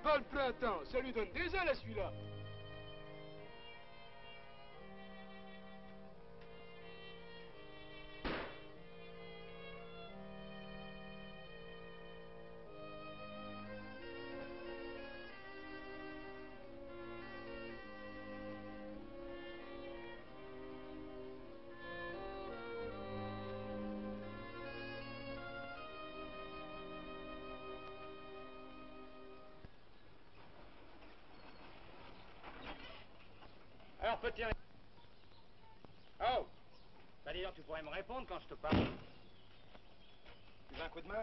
pas le printemps, ça lui donne des ailes à celui-là. Alors, petit... Oh! Bah, dis donc, tu pourrais me répondre quand je te parle. Tu veux un coup de main?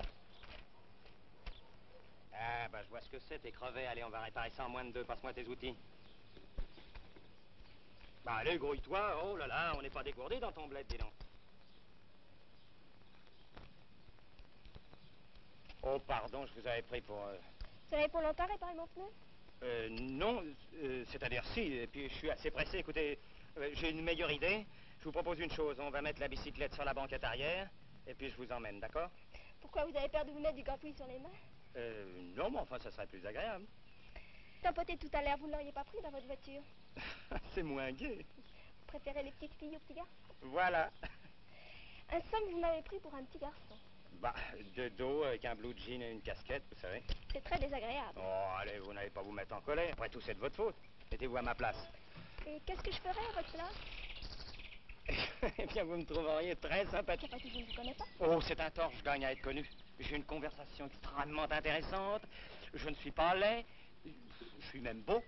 Ah, bah, je vois ce que c'est, t'es crevé. Allez, on va réparer ça en moins de 2. Passe-moi tes outils. Bah, allez, grouille-toi. Oh là là, on n'est pas dégourdé dans ton bled, dis donc. Oh, pardon, je vous avais pris pour... Vous avez pour longtemps réparé mon pneu? Non, c'est-à-dire si, et puis je suis assez pressé. Écoutez, j'ai une meilleure idée. Je vous propose une chose, on va mettre la bicyclette sur la banquette arrière, et puis je vous emmène, d'accord? Pourquoi vous avez peur de vous mettre du gantouille sur les mains? Non, mais enfin, ça serait plus agréable. Tapoté tout à l'heure, vous ne l'auriez pas pris dans votre voiture? C'est moins gai. Vous préférez les petites filles aux petits garçons? Voilà. En somme, vous m'avez pris pour un petit garçon. Bah, de dos, avec un blue jean et une casquette, vous savez. C'est très désagréable. Oh, allez, vous n'allez pas vous mettre en colère. Après tout, c'est de votre faute. Mettez-vous à ma place. Et qu'est-ce que je ferais à votre place? Eh bien, vous me trouveriez très sympathique. C'est pas que je ne vous connais pas. Oh, c'est un tort, je gagne à être connu. J'ai une conversation extrêmement intéressante. Je ne suis pas laid. Je suis même beau.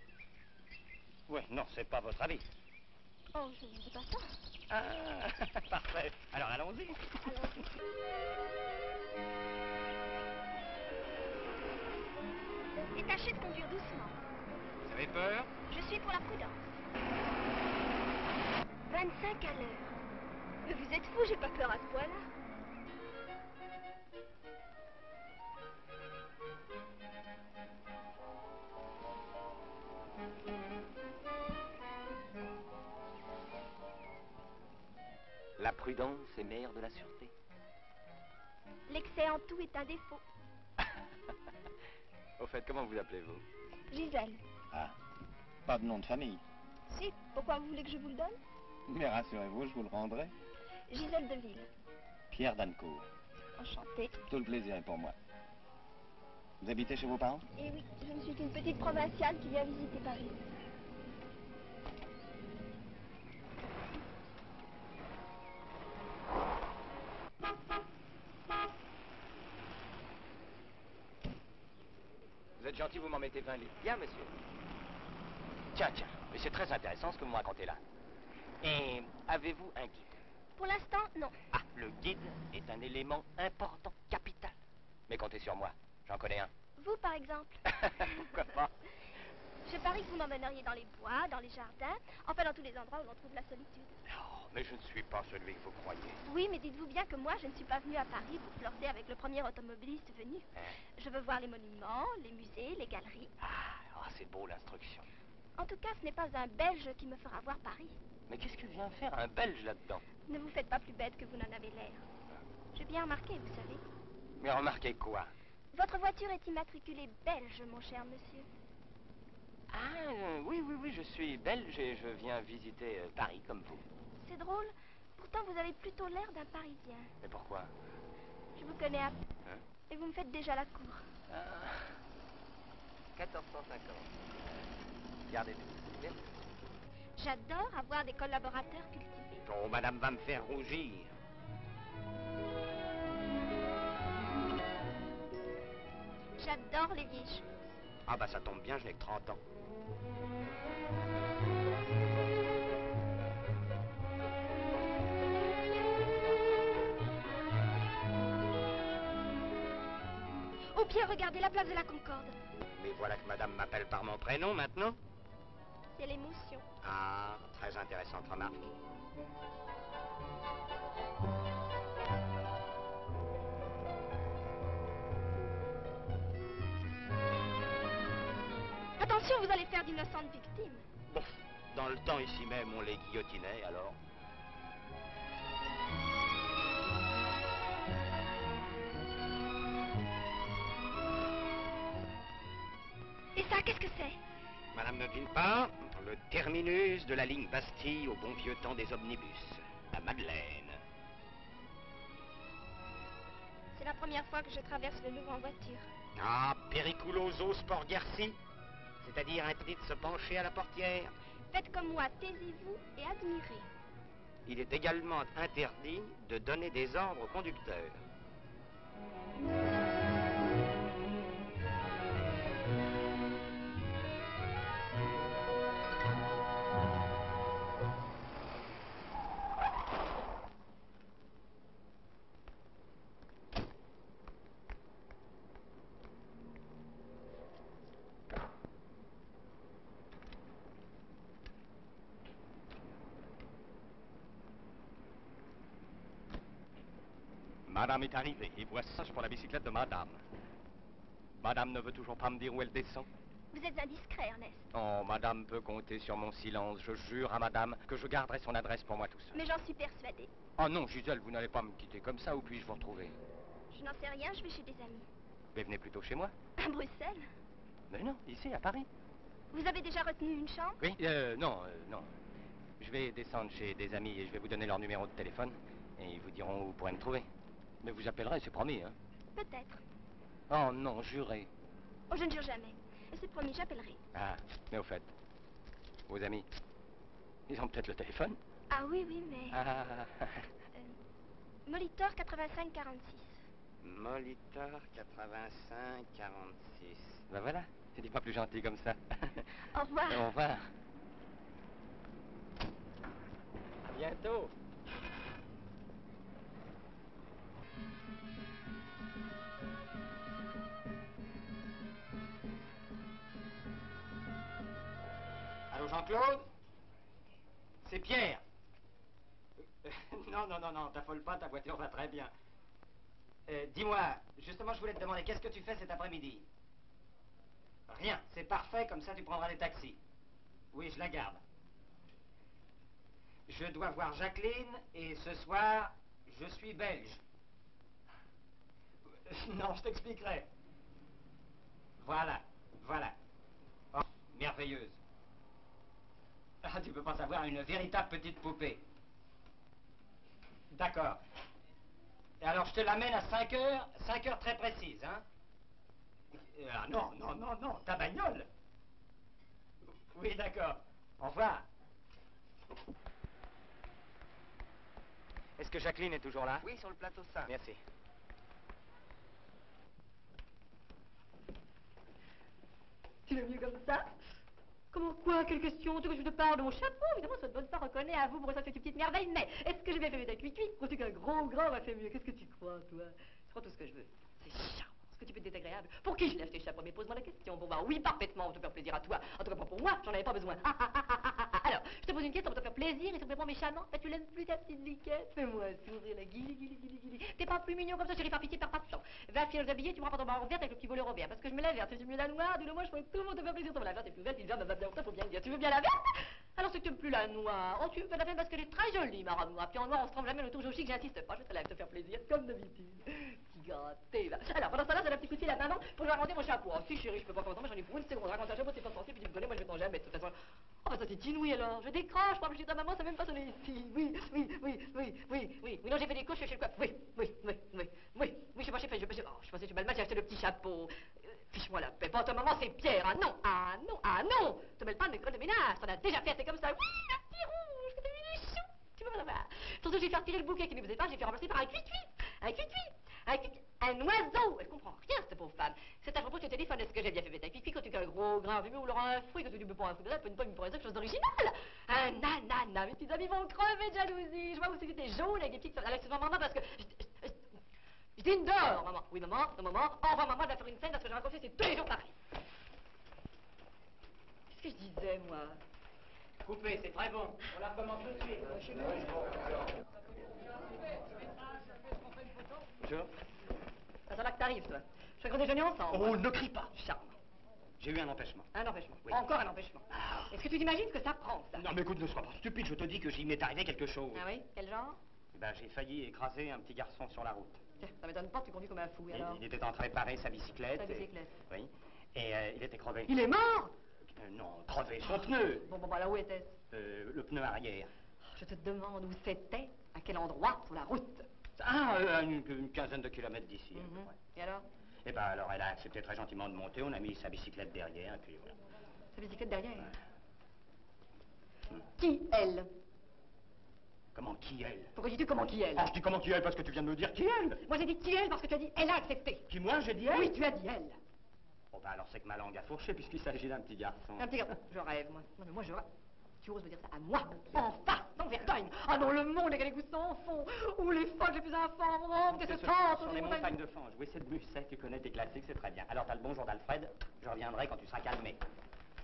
Oui, non, c'est pas votre avis. Oh, je ne dis pas ça. Ah, parfait. Alors, allons-y. Et tâchez de conduire doucement. Vous avez peur? Je suis pour la prudence. 25 à l'heure. Mais vous êtes fou, j'ai pas peur à ce point-là. La prudence est mère de la sûreté. L'excès en tout est un défaut. Au fait, comment vous appelez-vous? Gisèle. Ah, pas de nom de famille. Si, pourquoi vous voulez que je vous le donne? Mais rassurez-vous, je vous le rendrai. Gisèle Deville. Pierre Dancourt. Enchantée. Tout le plaisir est pour moi. Vous habitez chez vos parents? Eh oui, je ne suis qu'une petite provinciale qui vient visiter Paris. Vous êtes gentil, vous m'en mettez 20 livres. Bien, monsieur. Tiens, mais c'est très intéressant ce que vous me racontez là. Et avez-vous un guide? Pour l'instant, non. Ah, le guide est un élément important, capital. Mais comptez sur moi, j'en connais un. Vous, par exemple? Pourquoi pas? Je parie que vous m'emmèneriez dans les bois, dans les jardins, enfin dans tous les endroits où l'on trouve la solitude. Oh, mais je ne suis pas celui que vous croyez. Oui, mais dites-vous bien que moi, je ne suis pas venue à Paris pour flirter avec le premier automobiliste venu. Hein? Je veux voir les monuments, les musées, les galeries. Ah, c'est beau l'instruction. En tout cas, ce n'est pas un Belge qui me fera voir Paris. Mais qu'est-ce que vient faire un Belge là-dedans? Ne vous faites pas plus bête que vous n'en avez l'air. J'ai bien remarqué, vous savez. Mais remarquez quoi? Votre voiture est immatriculée belge, mon cher monsieur. Ah, oui, je suis belge et je viens visiter Paris comme vous. C'est drôle. Pourtant, vous avez plutôt l'air d'un Parisien. Mais pourquoi? Je vous connais à... Hein? Et vous me faites déjà la cour. Ah, 1450. Gardez-le. Merci. J'adore avoir des collaborateurs cultivés. Oh, madame va me faire rougir. J'adore les vieilles choses. Ah, bah ça tombe bien, je n'ai que 30 ans. Oh, Pierre, regardez la place de la Concorde. Mais voilà que madame m'appelle par mon prénom maintenant. C'est l'émotion. Ah, très intéressante remarque. Attention, vous allez faire d'innocentes victimes. Bon, dans le temps ici même, on les guillotinait, alors. Et ça qu'est-ce que c'est? Madame ne devine pas, le terminus de la ligne Bastille au bon vieux temps des omnibus, à Madeleine. C'est la première fois que je traverse le Louvre en voiture. Ah, periculoso sporgarci, c'est-à-dire interdit de se pencher à la portière. Faites comme moi, taisez-vous et admirez. Il est également interdit de donner des ordres au conducteur. Madame est arrivée, et voici pour la bicyclette de madame. Madame ne veut toujours pas me dire où elle descend? Vous êtes indiscret, Ernest. Oh, madame peut compter sur mon silence. Je jure à madame que je garderai son adresse pour moi tout seul. Mais j'en suis persuadée. Oh non, Gisèle, vous n'allez pas me quitter comme ça, où puis-je vous retrouver? Je n'en sais rien, je vais chez des amis. Mais venez plutôt chez moi. À Bruxelles? Mais non, ici, à Paris. Vous avez déjà retenu une chambre? Oui, non. Je vais descendre chez des amis et je vais vous donner leur numéro de téléphone. Et ils vous diront où vous pourrez me trouver. Mais vous appellerez, c'est promis, hein? Peut-être. Oh non, jurez. Oh, je ne jure jamais. C'est promis, j'appellerai. Ah, mais au fait, vos amis, ils ont peut-être le téléphone? Ah oui, oui, mais... Ah, Molitor 8546. Molitor 8546. ben voilà, c'est pas plus gentil comme ça. Au revoir. Au revoir. À bientôt. Allô, Jean-Claude? C'est Pierre. Non, t'affole pas, ta voiture va très bien. Dis-moi, justement, je voulais te demander, qu'est-ce que tu fais cet après-midi? Rien, c'est parfait, comme ça tu prendras des taxis. Oui, je la garde. Je dois voir Jacqueline, et ce soir, je suis belge. Non, je t'expliquerai. Voilà. Oh, merveilleuse. Ah, tu peux pas savoir, une véritable petite poupée. D'accord. Et alors, je te l'amène à 5 heures, 5 heures très précises, hein? Ah non, ta bagnole. Oui, d'accord. Au revoir. Est-ce que Jacqueline est toujours là? Oui, sur le plateau 5. Merci. Tu l'as mieux comme ça? Comment quoi? Quelle question? Tu veux que je te parle de mon chapeau? Évidemment, ça ne donne pas reconnaît à vous pour ça, c'est une petite merveille, mais est-ce que j'ai bien fait ta cuit-cuit? Crois-tu qu'un gros grand m'a fait mieux? Qu'est-ce que tu crois, toi? Je crois tout ce que je veux. C'est charmant. Est-ce que tu peux être désagréable? Pour qui je l'ai acheté ce chapeau? Mais pose-moi la question. Pour voir, oui, parfaitement, pour te faire plaisir à toi. En tout cas, pas pour moi, j'en avais pas besoin. Alors, je te pose une question pour te faire plaisir et ça me répond méchamment. Ben, tu l'aimes plus ta petite biquette? Fais-moi sourire, la guili. T'es pas plus mignon comme ça, chérie, par pitié, perds pas de temps. Va filer aux habillés, tu me prends ton ballon vert avec le petit volet vert. Parce que je mets la verte, si tu mets la noire, dis-le moi, je ferai tout le monde te faire plaisir. La verte est plus verte, il va bien, ça faut bien le dire. Tu veux bien la verte? Alors c'est que tu n'aimes plus la noire. Oh, tu me fais la peine parce qu'elle est très jolie, ma robe noire. Puis en noir, on se trompe jamais le tour chic, j'insiste pas. Je serai là te faire plaisir, comme d'habitude. Petit gâté, va. Alors, pendant ce temps-là, j'ai un petit coup de fil à maman pour lui raconter mon chapeau. Oh, si, chérie, je peux pas faire ça, mais j'en ai pour une seconde. Raconte un chapeau, c'est pas pensé, puis tu me connais, moi je vais t'en jamais, de toute façon. Oh, bah ça c'est inouï alors. Je décroche, moi, je dis à maman, ça même pas sonné ici. Oui, non, j'ai fait des couches chez le coiffeur. Oui, je sais pas, je pensais que tu m'as le mal, j'ai acheté le petit chapeau. Fiche-moi la paix. Bon, ta maman, c'est Pierre. Ah non. Te mêle pas de l'école de ménage. T'en as déjà fait, c'est comme ça. Oui, la petite rouge, que t'as mis les choux. Tu vas voir. Surtout, j'ai fait retirer le bouquet qui ne faisait pas, j'ai fait remplacer par un cuit-cuit. Un oiseau. Elle comprend rien, cette pauvre femme. C'est à propos de ce téléphone. Est-ce que j'ai bien fait un cuit-cuit quand tu as un gros grand rhume ou alors un fruit, quand tu me prends un fruit de là, une pomme, pour quelque chose d'original. Un ananas. Mes petits amis vont crever de jalousie. Je vois aussi que t'es jaune avec des petites... Alors, c'est maman parce que... Je dîne dehors, maman. Oui, maman. Non, maman. Au revoir, maman, je vais faire une scène parce que j'ai raconté, c'est tous les jours pareil. Qu'est-ce que je disais, moi? Coupé, c'est très bon. On la recommence tout de suite. Bonjour. Ça sent là que t'arrives, toi. Je fais gros déjeuner ensemble. Oh, ne crie pas. Charmant. J'ai eu un empêchement. Un empêchement. Oui. Encore un empêchement. Ah. Est-ce que tu t'imagines ce que ça prend, ça? Non, mais écoute, ne sois pas stupide, je te dis que j'y m'est arrivé quelque chose. Ah oui? Quel genre? Ben, j'ai failli écraser un petit garçon sur la route. Tiens, ça m'étonne pas, tu conduis comme un fou, alors. Il était en train de réparer sa bicyclette. Sa bicyclette. Oui. Et il était crevé. Il est mort? Non, crevé, son pneu. Bon, là, où était-ce? Le pneu arrière. Je te demande où c'était, à quel endroit sur la route. Ah, une quinzaine de kilomètres d'ici. Ouais. Et alors? Eh ben alors, elle a accepté très gentiment de monter, on a mis sa bicyclette derrière, et puis voilà. Sa bicyclette derrière? Ouais. Qui, elle? Comment, qui elle? Pourquoi dis-tu comment qui elle? Ah, je dis comment qui elle parce que tu viens de me dire qui elle? Moi j'ai dit qui elle parce que tu as dit elle a accepté. Qui, moi, j'ai dit elle? Oui, tu as dit elle. Bon, ben alors c'est que ma langue a fourché puisqu'il s'agit d'un petit garçon. Un petit garçon. Je rêve, moi. Non, mais moi je rêve. Tu oses me dire ça à moi? En face, sans vergogne. Ah non, le monde est vous sans fond. Où les folles les plus informantes, C'est des sur centres, les montagnes de Fange. Oui, c'est de Musset, tu connais tes classiques, c'est très bien. Alors, t'as le bonjour d'Alfred, je reviendrai quand tu seras calmé.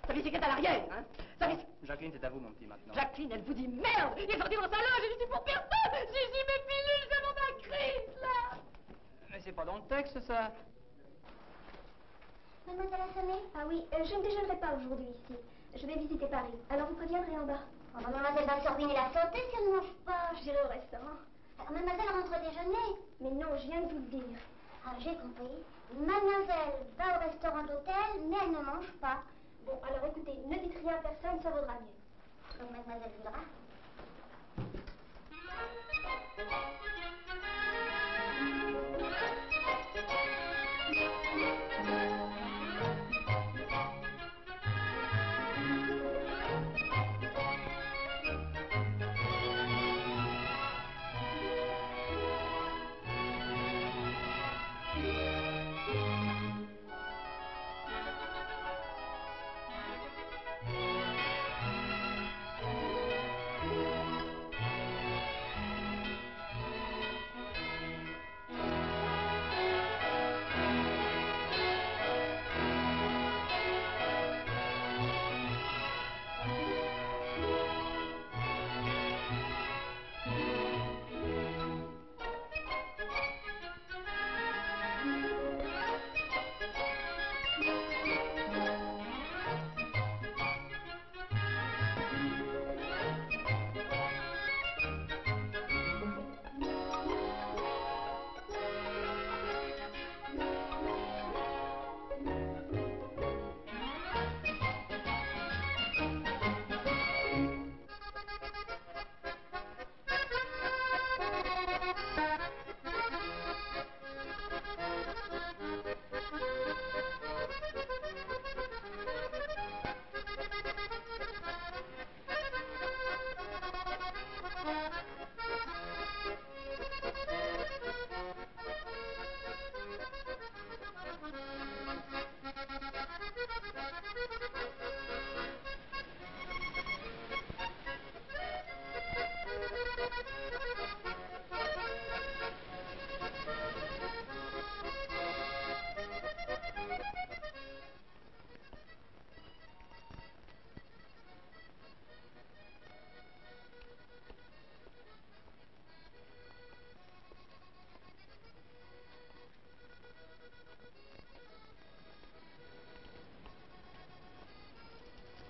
Sa bicyclette à l'arrière, hein? Jacqueline, c'est à vous, mon petit, maintenant. Jacqueline, elle vous dit merde! Il est sorti dans sa loge, j'ai dit pour personne! J'ai ici mes pilules, j'ai mon ma crise, là! Mais c'est pas dans le texte, ça. Mademoiselle Assamé? Ah oui, je ne déjeunerai pas aujourd'hui ici. Je vais visiter Paris. Alors vous préviendrez en bas. Oh, mademoiselle va se ruiner la santé si elle ne mange pas. J'irai au restaurant. Mademoiselle rentre déjeuner. Mais non, je viens de vous le dire. Ah, j'ai compris. Mademoiselle va au restaurant d'hôtel, mais elle ne mange pas. Bon, alors écoutez, ne dites rien à personne, ça vaudra mieux. Donc mademoiselle voudra.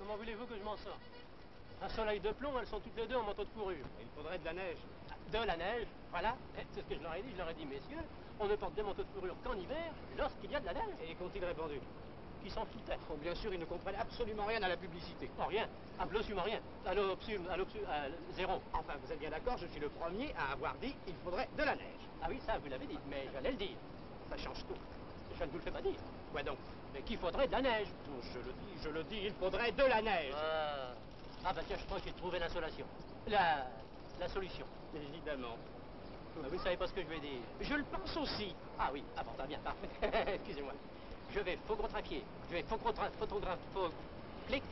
Comment voulez-vous que je m'en sorte? Un soleil de plomb, elles sont toutes les deux en manteau de fourrure. Il faudrait de la neige. De la neige, voilà. C'est ce que je leur ai dit. Je leur ai dit, messieurs, on ne porte des manteaux de fourrure qu'en hiver, lorsqu'il y a de la neige. Et qu'ont-ils répondu? Qui s'en foutaient. Oh, bien sûr, ils ne comprennent absolument rien à la publicité. Oh, rien. Absolument rien. Zéro. Enfin, vous êtes bien d'accord, je suis le premier à avoir dit qu'il faudrait de la neige. Ah oui, ça, vous l'avez dit, mais j'allais le dire. Ça change tout. Je ne vous le fais pas dire. Quoi donc? Mais qu'il faudrait de la neige. Oh, je le dis, il faudrait de la neige. Ah bah tiens, je crois que j'ai trouvé l'insolation. La solution. Évidemment. Vous ne savez pas ce que je vais dire. Je le pense aussi. Ah oui, ah bon, bah bien, parfait. Excusez-moi. Je vais photographier. Clic.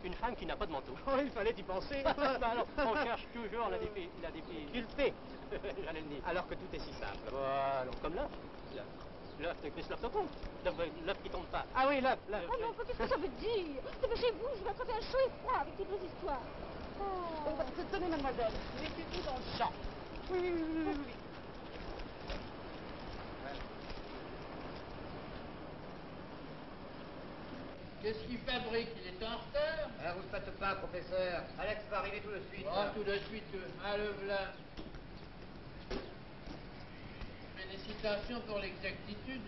Une femme qui n'a pas de manteau. Oh, il fallait y penser. Bah alors, on cherche toujours la défi. Culpé. J'allais le dire. Alors que tout est si simple. Voilà, comme l'œuf. L'œuf de Christophe Tocon. L'œuf qui tombe pas. Ah oui, l'œuf. Oh non, qu'est-ce que ça veut dire? C'est chez vous, je vais attraper un chaud et froid avec toutes vos histoires. Oh, bah, tenez, mademoiselle, mettez-vous dans le champ. Oui. Qu'est-ce qu'il fabrique? Il est en retard? Alors, vous ne faites pas, professeur. Alex va arriver tout de suite. Oh, tout de suite, le voilà. Félicitations pour l'exactitude.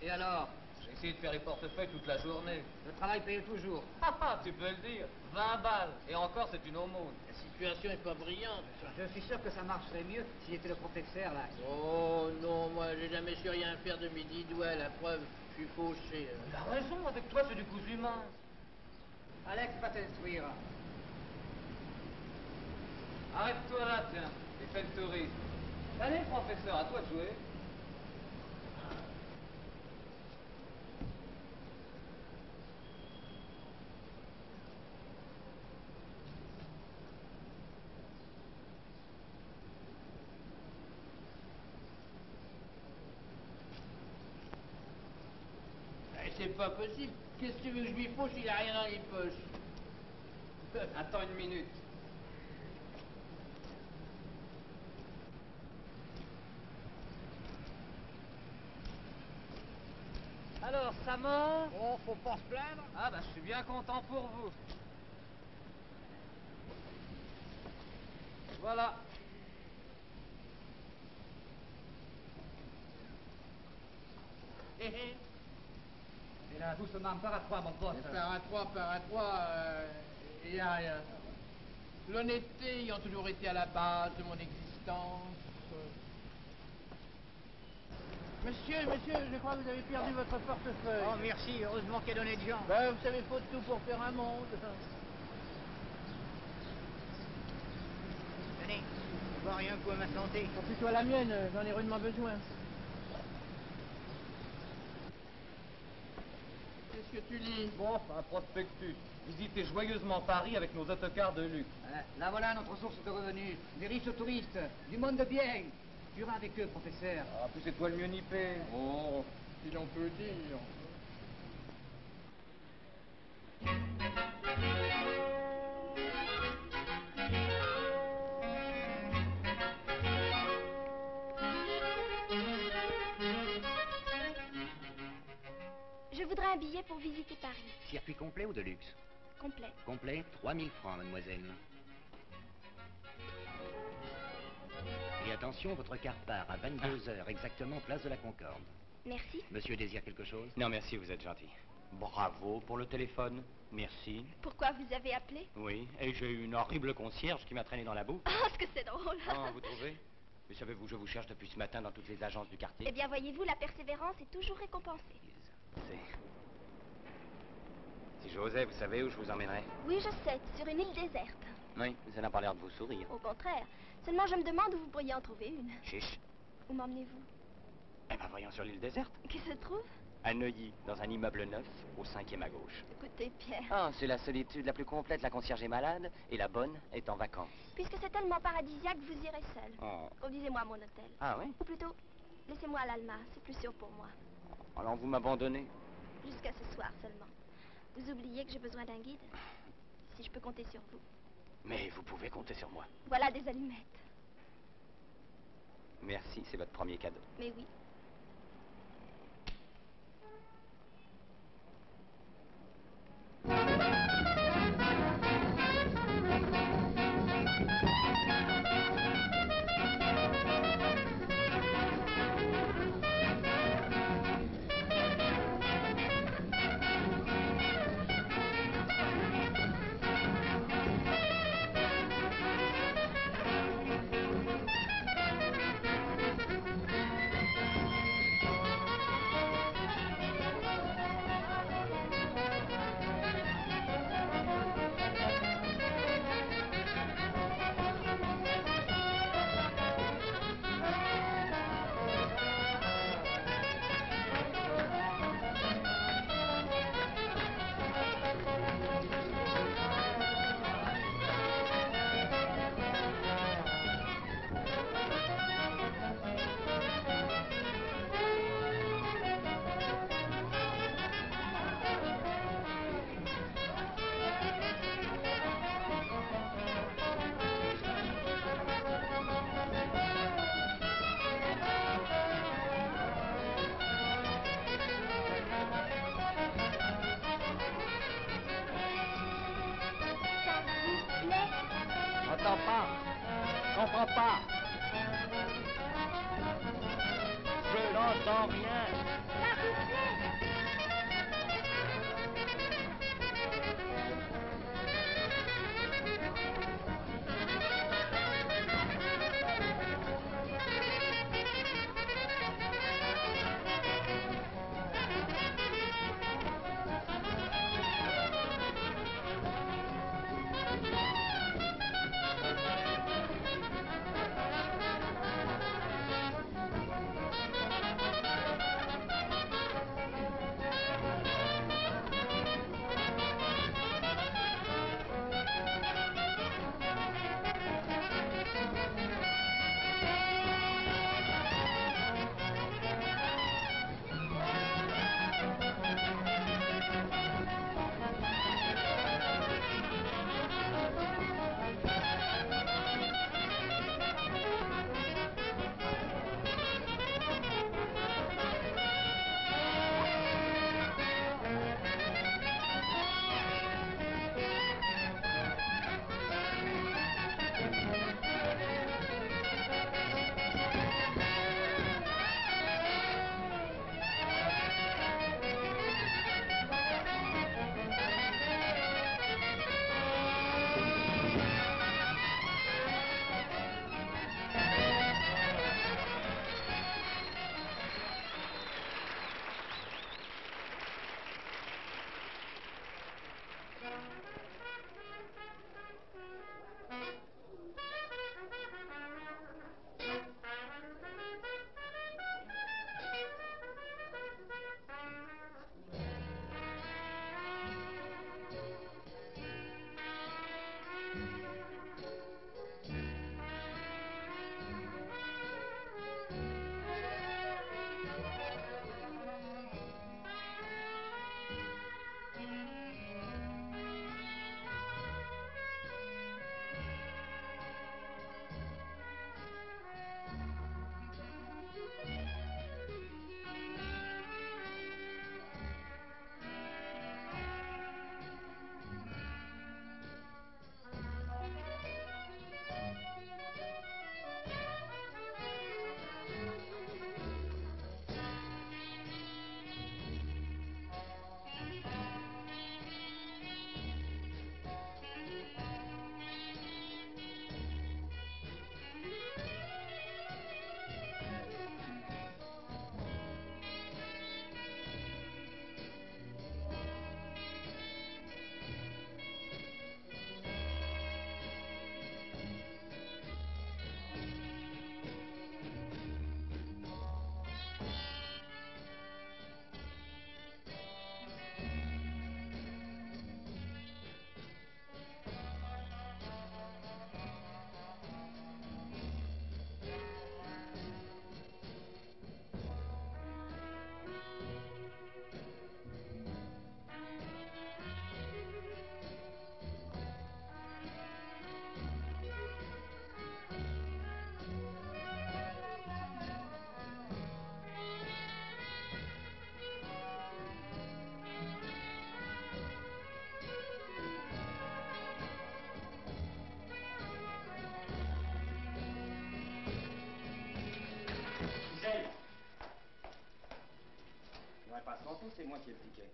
Et alors? J'ai Essayez de faire les portefeuilles toute la journée. Le travail paye toujours. Ah, tu peux le dire. 20 balles. Et encore, c'est une aumône. La situation est pas brillante. Je suis sûr que ça marcherait mieux s'il était le professeur, là. Oh non, moi j'ai jamais su rien faire de mes 10 doigts. La preuve, je suis fauché. Il a raison, avec toi, c'est du cousu humain. Alex va t'instruire. Arrête-toi là, tiens. Et fais le touriste. Allez, professeur, à toi de jouer. C'est pas possible. Qu'est-ce que tu veux que je lui fauche? Il a rien dans les poches. Attends une minute. Alors, ça mord? Oh, faut pas se plaindre. Ah, bah, je suis bien content pour vous. Voilà. Hé hé. Et là, doucement, par à trois, mon pote. Par à trois, y a rien. L'honnêteté ayant toujours été à la base de mon existence. Monsieur, je crois que vous avez perdu votre portefeuille. Oh, merci, heureusement qu'il y a donné de gens. Ben, vous savez, faut de tout pour faire un monde. Tenez, je vois rien pour ma santé. Faut plutôt à la mienne, j'en ai rudement besoin. Qu'est-ce que tu lis? Bon, un prospectus. Visitez joyeusement Paris avec nos autocars de luxe. Là voilà notre source de revenus. Des riches touristes, du monde de bien. Tu vas avec eux, professeur. Ah, puis c'est toi le mieux nippé. Oh, si l'on peut dire. Je voudrais un billet pour visiter Paris. Circuit complet ou de luxe? Complet. Complet, 3000 francs, mademoiselle. Et attention, votre carte part à 22 heures, exactement place de la Concorde. Merci. Monsieur désire quelque chose? Non, merci, vous êtes gentil. Bravo pour le téléphone. Merci. Pourquoi vous avez appelé? Oui, et j'ai eu une horrible concierge qui m'a traîné dans la boue. Oh, ce que c'est drôle. Ah, vous trouvez? Mais savez-vous, je vous cherche depuis ce matin dans toutes les agences du quartier. Eh bien, voyez-vous, la persévérance est toujours récompensée. Si j'osais, vous savez où je vous emmènerais? Oui, je sais, sur une île déserte. Oui, ça n'a pas l'air de vous sourire. Au contraire. Seulement, je me demande où vous pourriez en trouver une. Chiche. Où m'emmenez-vous? Eh ben, voyons sur l'île déserte. Qui se trouve? À Neuilly, dans un immeuble neuf, au 5e à gauche. Écoutez, Pierre. Ah, c'est la solitude la plus complète. La concierge est malade et la bonne est en vacances. Puisque c'est tellement paradisiaque, vous irez seul. Oh. Conduisez-moi à mon hôtel. Ah oui? Ou plutôt, laissez-moi à l'Alma, c'est plus sûr pour moi. Alors vous m'abandonnez? Jusqu'à ce soir seulement. Vous oubliez que j'ai besoin d'un guide? Si je peux compter sur vous. Mais vous pouvez compter sur moi. Voilà des allumettes. Merci, c'est votre premier cadeau. Mais oui. J'entends pas. Je comprends pas. Je n'entends rien. Ça vous plaît? ou c'est moi qui ai le ticket?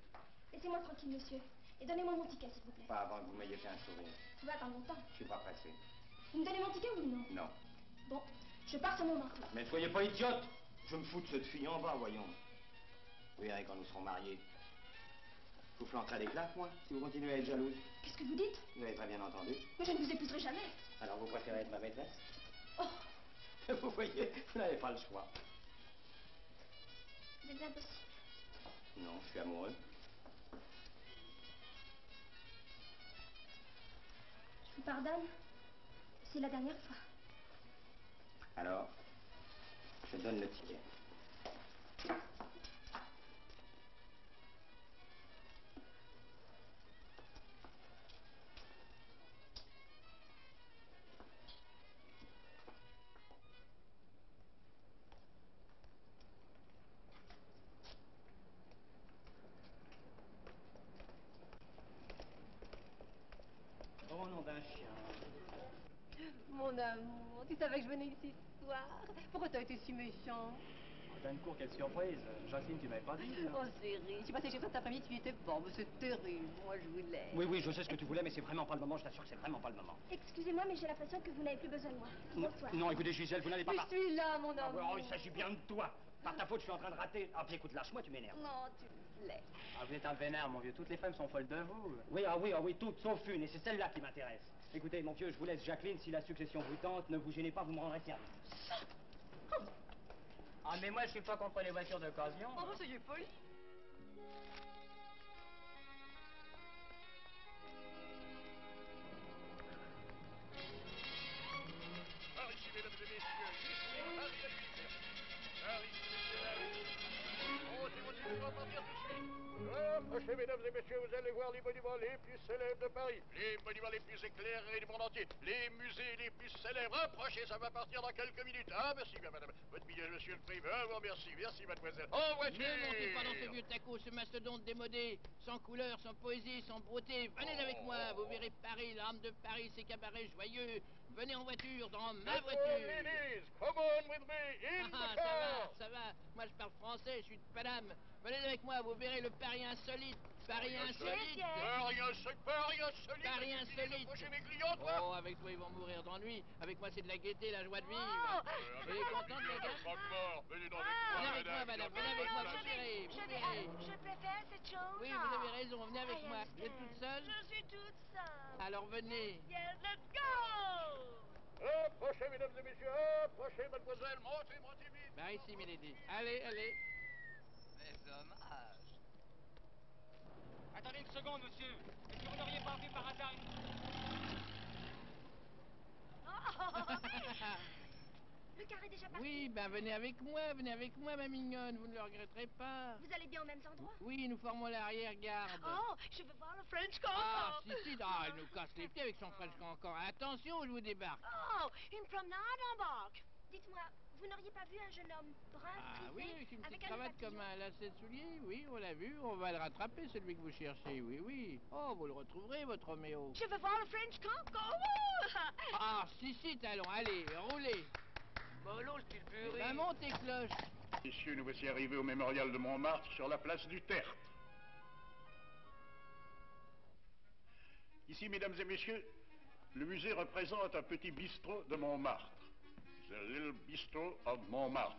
Laissez-moi tranquille, monsieur. Et donnez-moi mon ticket, s'il vous plaît. Pas avant que vous m'ayez fait un sourire. Vous pouvez attendre longtemps. Je suis pas pressé. Vous me donnez mon ticket ou non? Non. Bon, je pars sur mon marteau. Mais soyez pas idiote! Je me fous de cette fille en bas, voyons. Vous verrez quand nous serons mariés. Je vous flanquerai des claques, moi, si vous continuez à être jalouse. Qu'est-ce que vous dites? Vous avez très bien entendu. Mais je ne vous épouserai jamais. Alors vous préférez être ma maîtresse? Oh, Vous voyez, vous n'avez pas le choix. vous êtes impossible. Non, je suis amoureux. Je vous pardonne. C'est la dernière fois. Alors, je donne le ticket. Oh, nom d'un chien. Mon amour, tu savais que je venais ici ce soir. Pourquoi t'as été si méchant? Dancourt, quelle surprise. Jacqueline, tu m'avais pas dit. Oh, chérie, je suis passée chez toi cet après-midi, tu y étais pas. Mais c'est terrible. Moi, je voulais. Oui, oui, je sais ce que tu voulais, mais c'est vraiment pas le moment. Je t'assure que c'est vraiment pas le moment. Excusez-moi, mais j'ai l'impression que vous n'avez plus besoin de moi. Bonsoir. Non, écoutez, Gisèle, vous n'allez pas... Je suis là, mon amour. Oh, il s'agit bien de toi. Par ta faute, je suis en train de rater. Ah, puis écoute, lâche-moi, tu m'énerves. Non, tu me plais. Ah, vous êtes un vénère, mon vieux. Toutes les femmes sont folles de vous. Oui, ah oui, toutes, sauf une, et c'est celle-là qui m'intéresse. Écoutez, mon vieux, je vous laisse Jacqueline. Si la succession vous tente, ne vous gênez pas, vous me rendrez service. Ah, mais moi, je suis pas contre les voitures d'occasion. Oh, soyez poli. Par ici, mesdames et messieurs, ici, Harry Hayward. Par ici, messieurs, là. On va partir tout de suite. Approchez, mesdames et messieurs, vous allez voir les monuments les plus célèbres de Paris, les monuments les plus éclairés du monde entier, les musées les plus célèbres. Approchez, ça va partir dans quelques minutes. Ah, merci bien, madame. Votre billet, monsieur le président. Ah, bon, merci, mademoiselle. En voiture! Ne montez pas dans ce vieux taco, ce mastodonte démodé, sans couleur, sans poésie, sans beauté. Venez avec moi, vous verrez Paris, l'âme de Paris, ses cabarets joyeux. Venez en voiture, dans ma voiture. Ladies, come on with me in the car. Ça va. Moi, je parle français, je suis de Paname. Venez avec moi, vous verrez le Paris insolite. Paris insolite. Paris insolite. Paris insolite. Paris insolite. Mes clients, toi. Oh, avec toi, ils vont mourir d'ennui. Avec moi, c'est de la gaieté, la joie de vivre. Vous êtes contente, madame? Venez donc Venez avec moi, madame. Venez avec moi, vous verrez. Je préfère cette chose. Oui, vous avez raison. Venez avec moi. Vous êtes toute seule? Je suis toute seule. Alors venez. Yes, let's go. Approchez, mesdames et messieurs. Approchez, mademoiselle. Montez vite. Par ici, milady. Allez. Mais dommage. Attendez une seconde, monsieur. Est-ce que vous n'auriez pas vu par hasard Le carré est déjà parti. Oui, ben venez avec moi, ma mignonne. Vous ne le regretterez pas. Vous allez bien aux mêmes endroits? Oui, nous formons l'arrière-garde. Oh, je veux voir le French Cancan. Ah, si, il nous casse les pieds avec son French Cancan. Attention, je vous débarque. Oh, une promenade en barque. Dites-moi, vous n'auriez pas vu un jeune homme brun Ah frisé, oui, avec une petite avec un cravate papillon? comme un lacet de soulier. Oui, on l'a vu. On va le rattraper, celui que vous cherchez. Oui. Oh, vous le retrouverez, votre Roméo. Je veux voir le French Cancan. Ah, si, allons, allez, roulez. Mollo, style purée. Ben, montez, cloche. Messieurs, nous voici arrivés au mémorial de Montmartre sur la place du Tertre. Ici, mesdames et messieurs, le musée représente un petit bistrot de Montmartre. The Little Bistro of Montmartre.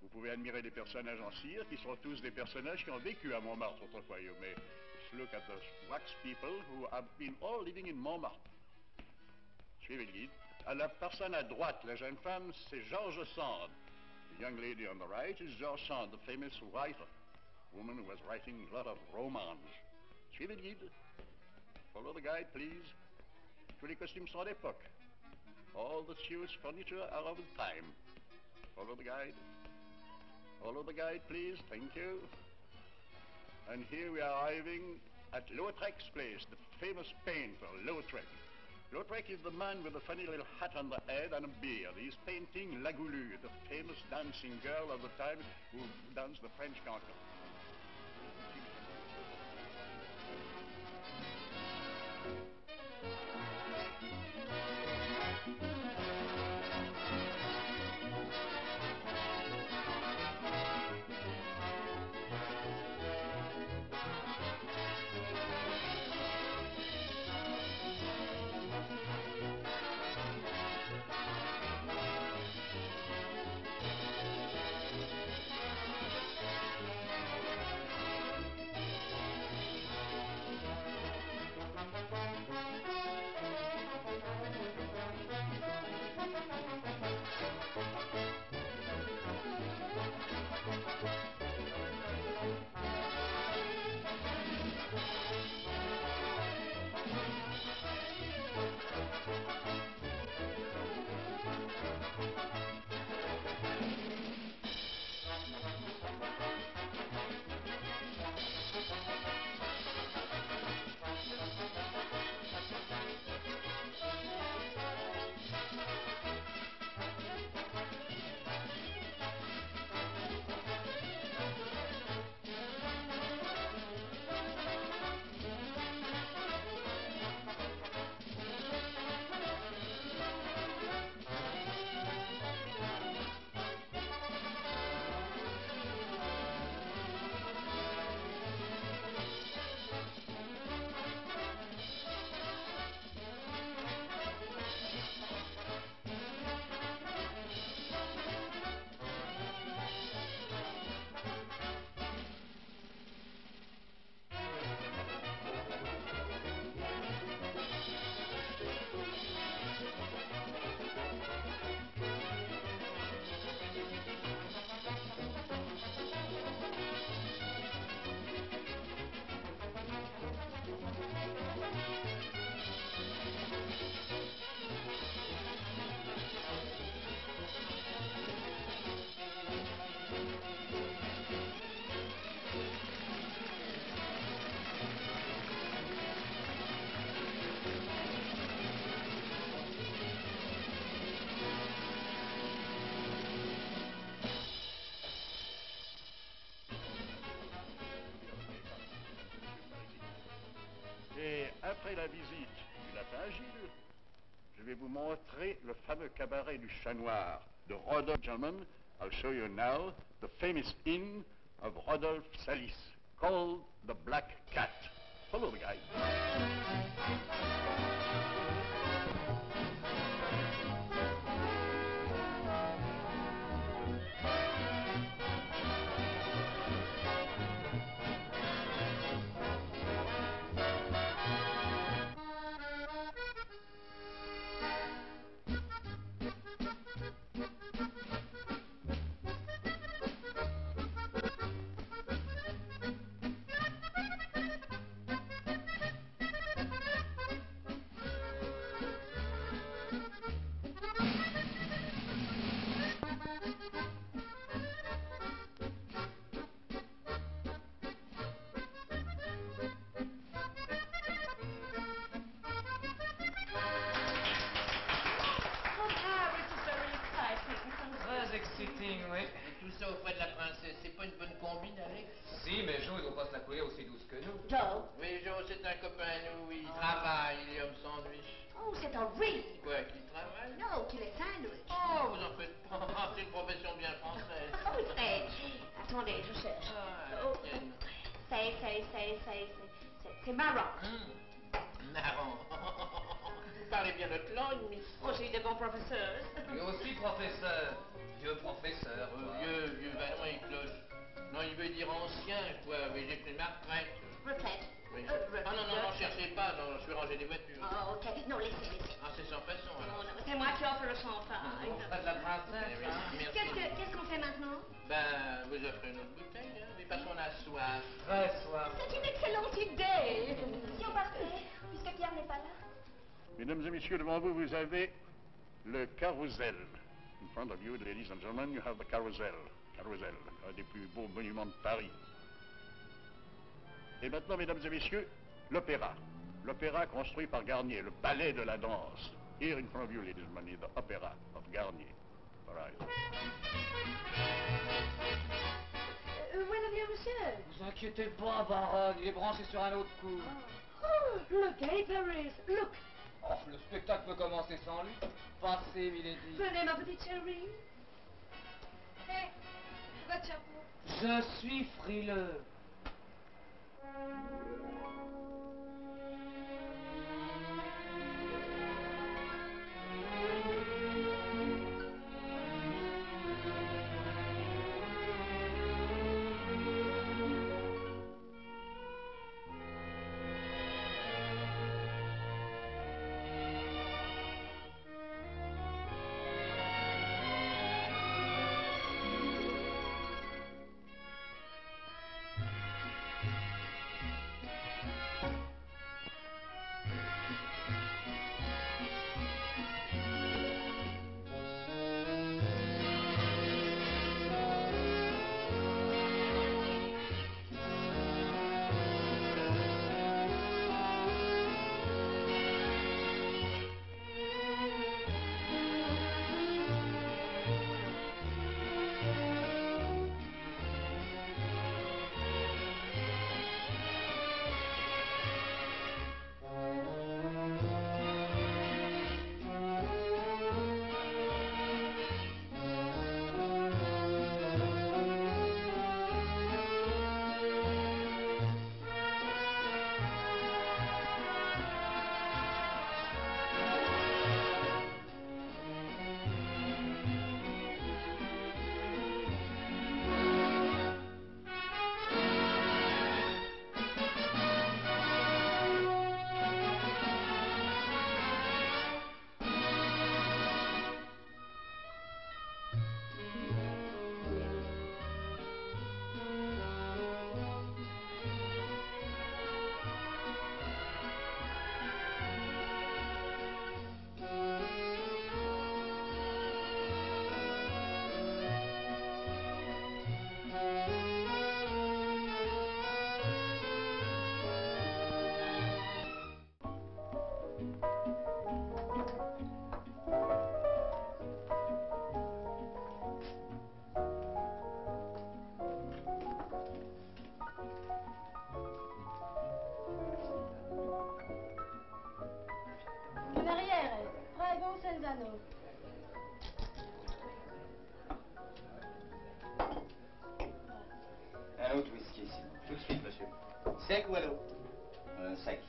Vous pouvez admirer des personnages en cire qui sont tous des personnages qui ont vécu à Montmartre autrefois. Mais look at those wax people who have been all living in Montmartre. Suivez le guide. À la personne à droite, la jeune femme, c'est George Sand. The young lady on the right is George Sand, the famous writer. Woman who was writing a lot of romance. Suivez le guide. Follow the guide, please. Tous les costumes sont d'époque. All the Swiss furniture are of the time. Follow the guide. Follow the guide, please. Thank you. And here we are arriving at Lautrec's place, the famous painter, Lautrec. Lautrec is the man with the funny little hat on the head and a beard. He's painting La Goulue, the famous dancing girl of the time who danced the French cancan. démarrer la visite du lapin Agile, je vais vous montrer le fameux cabaret du Chat Noir de Rodolphe. Gentlemen, I'll show you now the famous inn of Rodolphe Salis, called the Black Cat. Follow the guide. Très exciting, oui. Et tout ça auprès de la princesse, c'est pas une bonne combine, Alex? Si, mais Joe, il doit pas se la couler aussi douce que nous. Joe. Oui, Joe, c'est un copain à nous, il travaille, il est homme sandwich. Oh, c'est horrible. Quoi, qu'il travaille? Non, qu'il est sandwich. Oh, vous en faites pas, c'est une profession bien française. Oh, c'est... Attendez, je cherche. Ah, Oh, tienne. c'est marrant. Marrant. Vous parlez bien notre langue, miss. Oh, j'ai eu de bons professeurs. Lui aussi, professeur. Vieux professeur. Vieux, ben non, il cloche. Non, il veut dire ancien, quoi, mais j'ai pris ma retraite. Retraite. Oui. Ah non, cherchez pas, non, je suis rangé des voitures. Oh, ok. Non, laissez. Ah, c'est sans façon, alors. Non, c'est moi qui offre le champagne. Auprès de la princesse, Oui, hein. merci. Qu'est-ce qu'on fait maintenant? Ben, vous offrez une autre bouteille, hein, mais parce qu'on a soif. Très soif. C'est une excellente idée. Si on partait, puisque Pierre n'est pas là. Mesdames et messieurs, devant vous, vous avez le carrousel. In front of you, ladies and gentlemen, you have the carousel. Carousel, un des plus beaux monuments de Paris. Et maintenant, mesdames et messieurs, l'opéra. L'opéra construit par Garnier, le ballet de la danse. Here in front of you, ladies and gentlemen, the opera of Garnier. All right. Voilà bien, monsieur. Vous inquiétez pas, baronne, il est branché sur un autre coup. Oh, look, hey, Paris, look. Oh, le spectacle peut commencer sans lui. Passez, milady. Venez, ma petite chérie. Hé, votre chapeau. Je suis frileux. Italiano. Un autre whisky, s'il vous plaît. Tout de suite, monsieur. Sec ou à l'eau? Sec.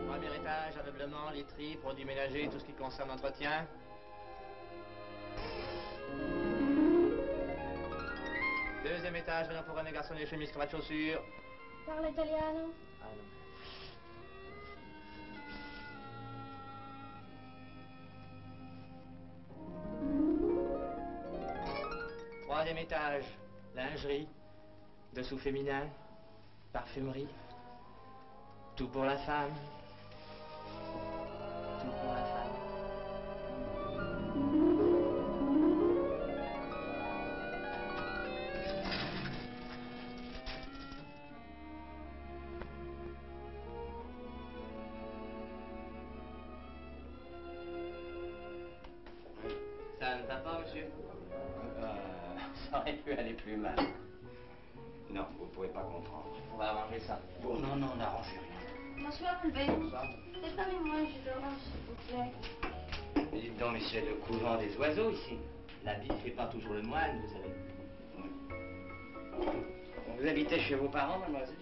Premier étage, ameublement, literie, produits ménagers, tout ce qui concerne l'entretien. Deuxième étage, rayon pour hommes et garçons, les chemises, cravates, chaussures. Parle italiano. Ah non. Troisième étage, lingerie, dessous féminin, parfumerie. Tout pour la femme. Tout pour la femme. Ça ne va pas, monsieur? Ça aurait pu aller plus mal. Non, vous pouvez pas comprendre. On va arranger ça. Oh non, non, n'arrangez rien. Bonsoir, Albert. Préparez-moi un jus d'orange, s'il vous plaît. Mais dites donc, mais c'est le couvent des oiseaux ici. La vie ne fait pas toujours le moine, vous savez. Vous habitez chez vos parents, mademoiselle?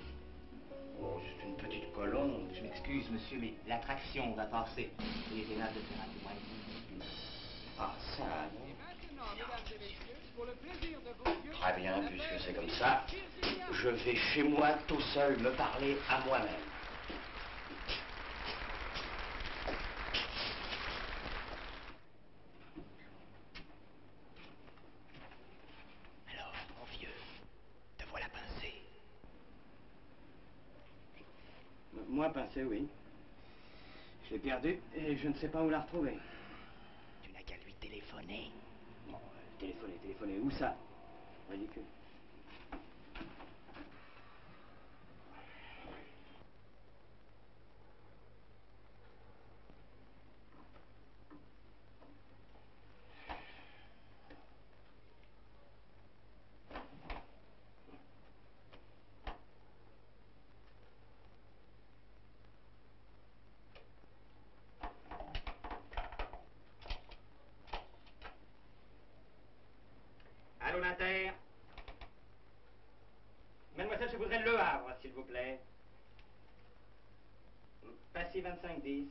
Oh, c'est une petite colombe. Je m'excuse, monsieur, mais l'attraction va passer. Il est aimable de faire un témoignage. Ah, ça, non. Très bien, puisque c'est comme ça, je vais chez moi tout seul me parler à moi-même. Alors, mon vieux, te voilà pincé. Moi, pincé, oui. Je l'ai perdu et je ne sais pas où la retrouver. Tu n'as qu'à lui téléphoner. Bon, téléphoner, où ça? Ridicule. Allô, l'Inter? Mademoiselle, je voudrais Le Havre, s'il vous plaît. Passy 2510.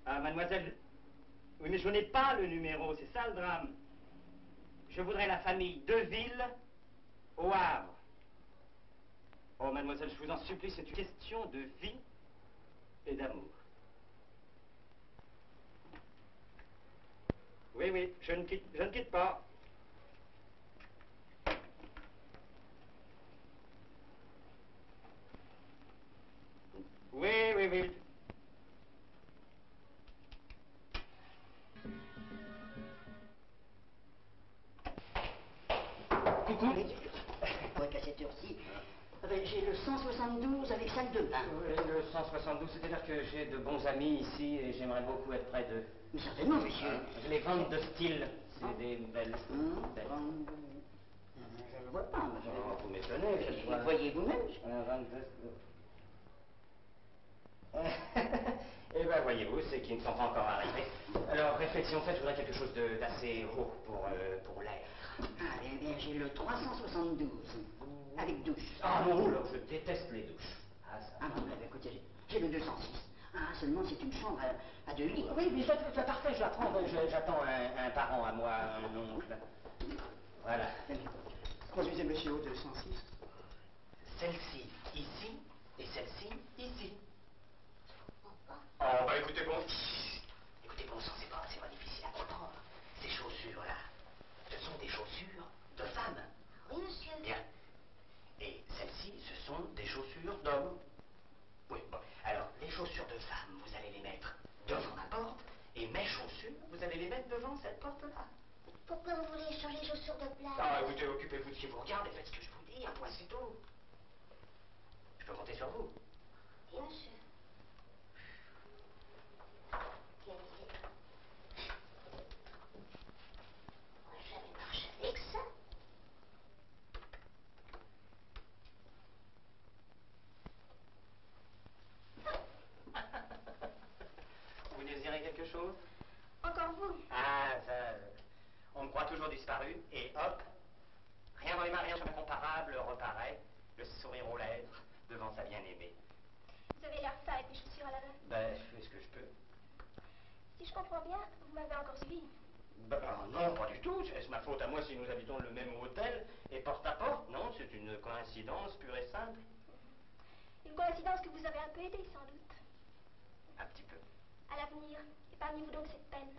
Ah, mademoiselle... Oui, mais je n'ai pas le numéro, c'est ça le drame. Je voudrais la famille Deville au Havre. Oh, mademoiselle, je vous en supplie, c'est une question de vie et d'amour. Oui, oui, je ne quitte pas. Oui, oui, oui. Coucou. Ouais, qu'à cette heure-ci, j'ai le 172 avec salle de bain. Oui, le 172, c'est-à-dire que j'ai de bons amis ici et j'aimerais beaucoup être près d'eux. Mais certainement, monsieur. Les ventes de style, c'est des belles... Je ne vois pas, monsieur. Oh, vous m'étonnez, je Vous voyez vous-même. Eh bien, voyez-vous, c'est qu'ils ne sont pas encore arrivés. Alors, réflexion faite, je voudrais quelque chose d'assez haut pour l'air. Ah, eh bien, j'ai le 372, avec douche. Ah non, là, je déteste les douches. Ah, ça... Ah, bon, écoutez, j'ai le 206. Ah, seulement c'est une chambre à 2 lits. Oui, mais c'est parfait, je la prends. J'attends un parent à moi, un oncle. Voilà. Conduisez monsieur au 206. Celle-ci, ici, et celle-ci, ici. Oh, bah écoutez, bon... Écoutez, bon sang, c'est pas difficile à comprendre. Ces chaussures-là, ce sont des chaussures de femmes. Oui, monsieur. Bien. Et celles-ci, ce sont des chaussures d'hommes. Oui, bon. Alors, les chaussures de femmes, vous allez les mettre devant la porte. Et mes chaussures, vous allez les mettre devant cette porte-là. Pourquoi vous voulez changer les chaussures de place? Ah, écoutez, occupez-vous de ce qui vous regarde et faites ce que je vous dis, un point c'est tout. Je peux compter sur vous. Oui, monsieur. Quelle idée. On va jamais marcher avec ça. Vous désirez quelque chose? Encore vous? Ah, ça... on me croit toujours disparu, et hop, rien dans les mains, rien sur incomparable, reparaît, le sourire aux lèvres, devant sa bien-aimée. Vous avez l'air sale avec les chaussures à la main. Ben, je fais ce que je peux. Si je comprends bien, vous m'avez encore suivi. Ben, non, pas du tout. Est-ce ma faute à moi si nous habitons le même hôtel et porte à porte? Non, c'est une coïncidence pure et simple. Une coïncidence que vous avez un peu aidée, sans doute. Un petit peu. À l'avenir, épargnez-vous donc cette peine.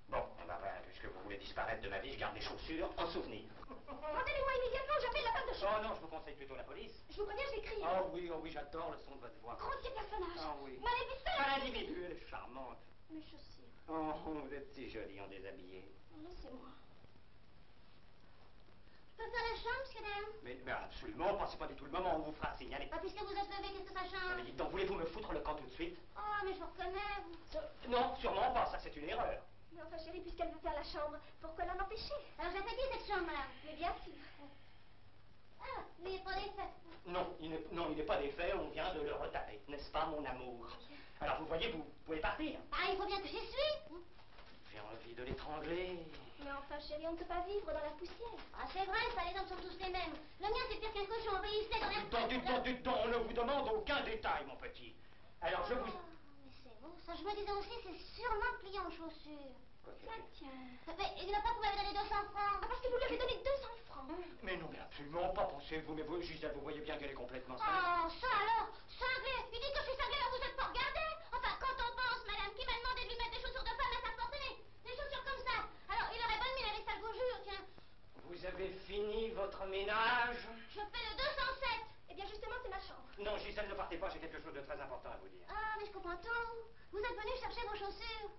Bon, eh ben, puisque vous voulez disparaître de ma vie, je garde les chaussures en souvenir. Rendez-les-moi immédiatement, j'appelle la femme de chambre. Oh non, je vous conseille plutôt la police. Je vous préviens, je vais crier. Oh oui, j'adore le son de votre voix. Grossier personnage. Ah oui. Maléficent. Pas l'individu, elle est charmante. Mes chaussures. Oh, vous êtes si jolie en déshabillé. Laissez-moi. Je peux faire la chambre, monsieur dame? Mais absolument pas, c'est pas du tout le moment où on vous fera signaler. Ah, puisque vous êtes levé, qu'est-ce que ça change? Mais dites donc, voulez-vous me foutre le camp tout de suite? Oh, mais je vous reconnais, vous. Non, sûrement pas, ça c'est une erreur. Mais enfin, chérie, puisqu'elle veut faire la chambre, pourquoi l'en empêcher? Alors, j'ai fait qui cette chambre, madame? Mais bien sûr. Ah, mais pas des faits. Non, il n'est pas défait, on vient de le retaper, n'est-ce pas, mon amour? Alors, vous voyez, vous pouvez partir. Ah, il faut bien que j'y suis. J'ai envie de l'étrangler. Mais enfin, chérie, on ne peut pas vivre dans la poussière. Ah, c'est vrai, ça, les hommes sont tous les mêmes. Le mien, c'est pire qu'un cochon, obéissez dans l'air. Dites donc, on ne vous demande aucun détail, mon petit. Alors, je vous... Mais c'est bon, ça, je me disais aussi, c'est sûrement plié en chaussures. Tiens. Mais il n'a pas vous m'avez donné 200 francs. Ah, parce que vous lui avez donné 200 francs. Mais non, mais absolument pas, pensez-vous. Mais vous, Gisèle, vous voyez bien qu'elle est complètement Oh, ça alors, cinglé. Il dit que je suis cinglé, alors vous êtes pas regardé. Enfin, quand on pense, madame, qui m'a demandé de lui mettre des chaussures de femme à sa portée, des chaussures comme ça. Alors, il aurait bonne mine avec ça, je vous jure, tiens. Vous avez fini votre ménage? Je fais le 207. Eh bien, justement, c'est ma chambre. Non, Gisèle, ne partez pas, j'ai quelque chose de très important à vous dire. Ah, mais je comprends tout. Vous êtes venu chercher vos chaussures.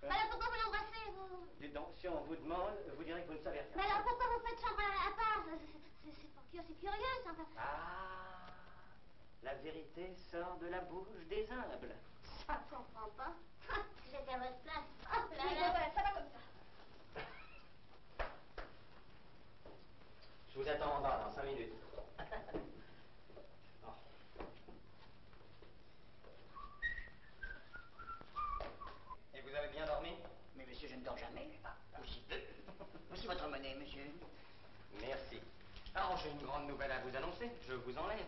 Mais alors, pourquoi vous l'embrassez, vous? Dites donc, si on vous demande, vous direz que vous ne savez rien. Mais alors, pourquoi vous faites chambre à part? C'est curieux, ça. Ah, la vérité sort de la bouche des humbles. Ça comprend pas. J'étais à votre place. Oh là Mais là. voilà, ça va comme ça. Je vous attends en bas dans 5 minutes. Oh. Et vous avez bien dormi? Mais monsieur, je ne dors jamais. Ah, aussi peu. Voici votre monnaie, monsieur. Merci. Alors, j'ai une grande nouvelle à vous annoncer. Je vous enlève.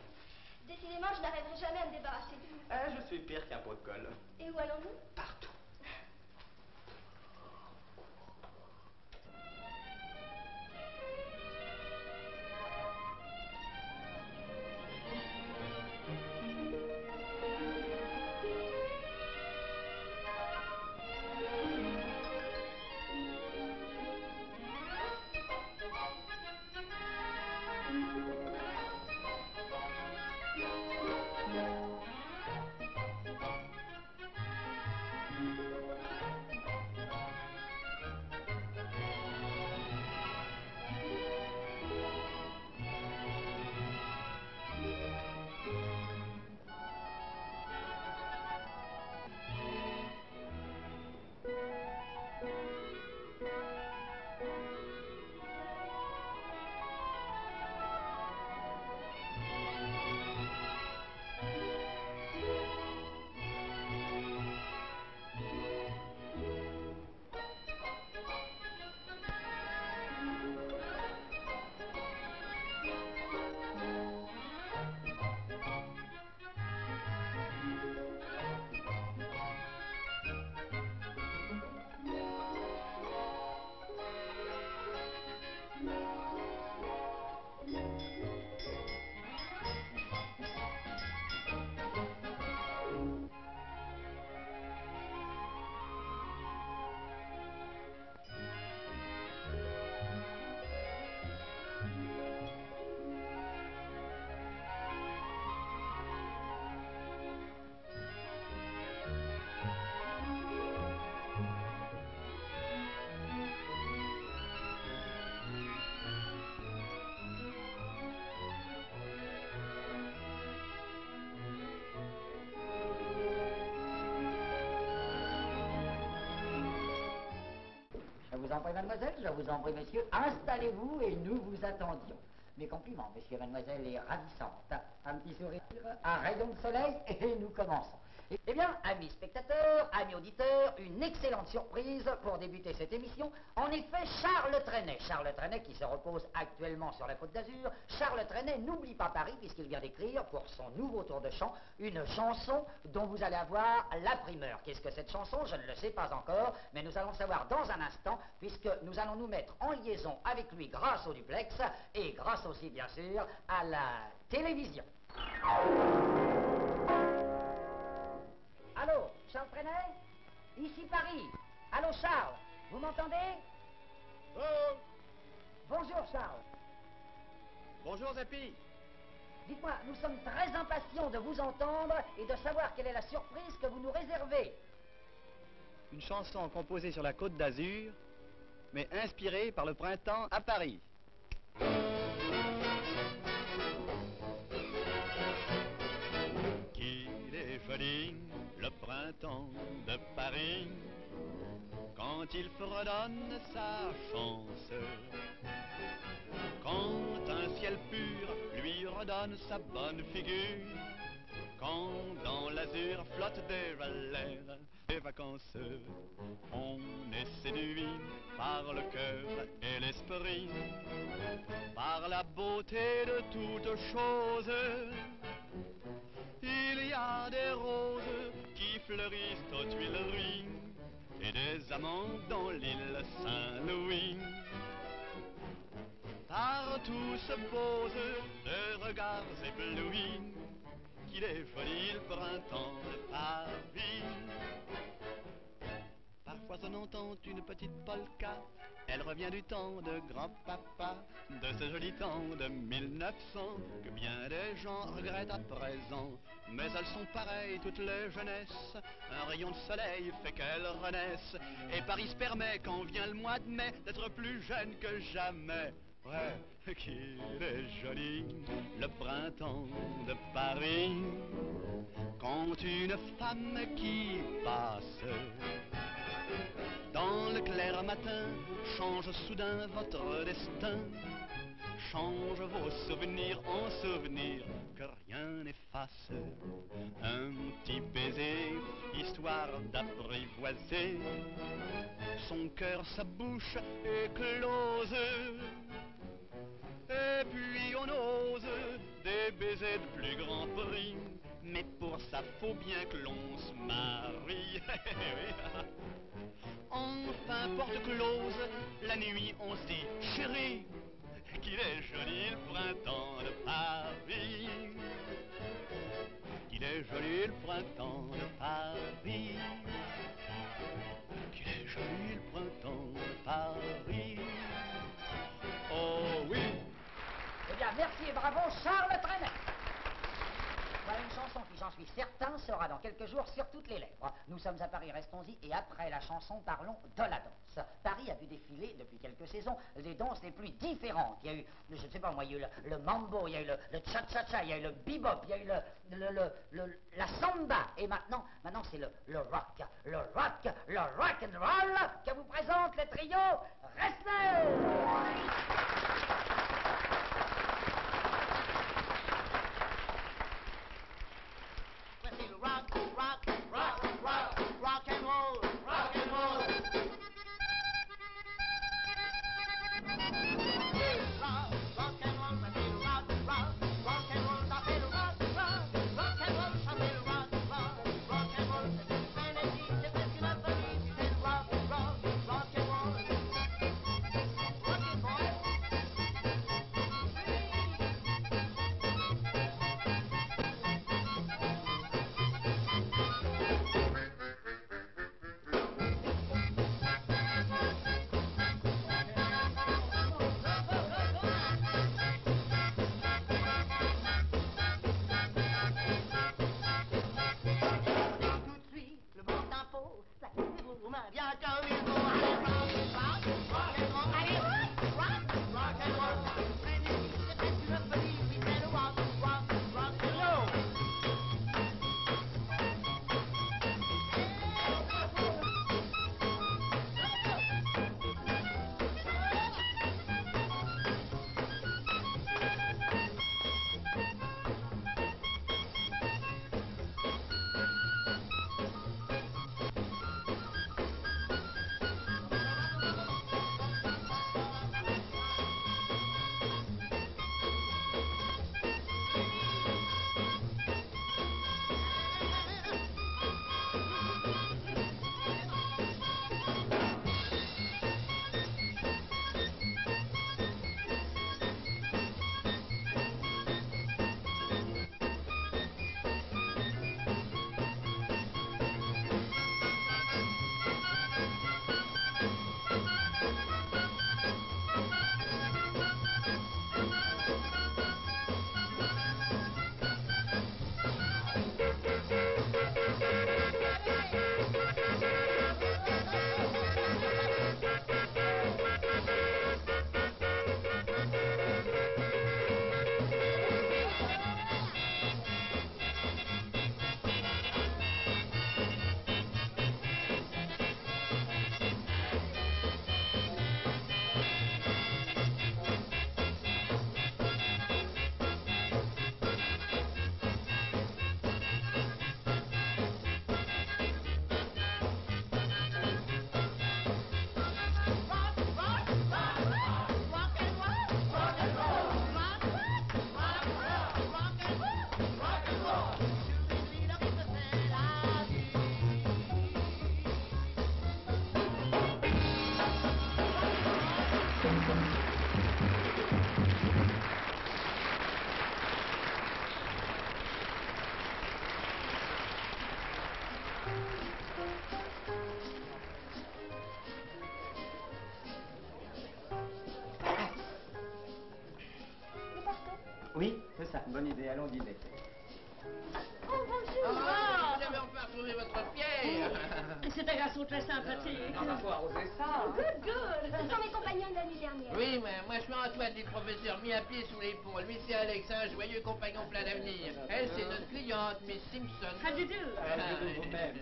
Décidément, je n'arriverai jamais à me débarrasser de vous. Ah, je suis pire qu'un pot de colle. Et où allons-nous? Partout. vous en prie, mademoiselle, je vous en prie, monsieur. Installez-vous et nous vous attendions. Mes compliments, monsieur et mademoiselle, est ravissante. Un petit sourire, un rayon de soleil, et nous commençons. Eh bien, amis spectateurs, amis auditeurs, une excellente surprise pour débuter cette émission. En effet, Charles Trenet qui se repose actuellement sur la Côte d'Azur, Charles Trenet n'oublie pas Paris puisqu'il vient d'écrire pour son nouveau tour de chant une chanson dont vous allez avoir la primeur. Qu'est-ce que cette chanson? Je ne le sais pas encore, mais nous allons le savoir dans un instant puisque nous allons nous mettre en liaison avec lui grâce au duplex et grâce aussi, bien sûr, à la télévision. Allô, Charles Trenet? Ici Paris. Allô, Charles? Vous m'entendez? Oh! Bonjour, Charles. Bonjour, Zappy. Dites-moi, nous sommes très impatients de vous entendre et de savoir quelle est la surprise que vous nous réservez. Une chanson composée sur la Côte d'Azur, mais inspirée par le printemps à Paris. Qu'il est joli, le printemps de Paris, quand il fredonne sa chance, quand un ciel pur lui redonne sa bonne figure, quand dans l'azur flotte déjà l'air des vacances, on est séduit par le cœur et l'esprit, par la beauté de toutes choses. Il y a des roses qui fleurissent aux Tuileries et des amants dans l'île Saint-Louis. Partout se posent des regards éblouis, qu'il est joli le printemps de Paris. Parfois on entend une petite polka, elle revient du temps de grand-papa, de ce joli temps de 1900, que bien des gens regrettent à présent. Mais elles sont pareilles, toutes les jeunesses, un rayon de soleil fait qu'elles renaissent, et Paris se permet, quand vient le mois de mai, d'être plus jeune que jamais. Ouais, qu'il est joli, le printemps de Paris, quand une femme qui passe dans le clair matin change soudain votre destin, change vos souvenirs en souvenirs que rien n'efface. Un petit baiser, histoire d'apprivoiser son cœur, sa bouche éclose. Et puis on ose des baisers de plus grand prix, mais pour ça faut bien que l'on se marie. Enfin, porte close, la nuit on se dit chérie, qu'il est joli le printemps de Paris, qu'il est joli le printemps de Paris, qu'il est joli le printemps de Paris. Oh oui. Eh bien, merci et bravo, Charles Trenet. Voilà une chanson qui, j'en suis certain, sera dans quelques jours sur toutes les lèvres. Nous sommes à Paris, restons-y, et après la chanson, parlons de la danse. Paris a vu défiler depuis quelques saisons les danses les plus différentes. Il y a eu, je ne sais pas moi, il y a eu le mambo, il y a eu le cha-cha-cha, il y a eu le bebop, il y a eu la samba, et maintenant c'est le rock and roll que vous présente le trio Restless. Rock and roll, rock and roll. Rock and roll, ça fait le rock and roll, ça fait le rock and roll, ça fait le rock and roll, c'est une frénésie, c'est presque une folie, c'est le rock and roll. Rock and roll, Bonne idée, allons dîner. Oh, bonjour. Ah, vous avez enfin retrouvé votre Pierre. C'est un garçon très sympathique. On va pas arroser ça. Oh, good, good. Ce sont mes compagnons de l'année dernière. Oui, mais moi je suis Antoine, dit le professeur, mis un pied sous l'épaule. Lui c'est Alex, un joyeux compagnon plein d'avenir. Elle c'est notre cliente, Miss Simpson. How do you do? Vous-même.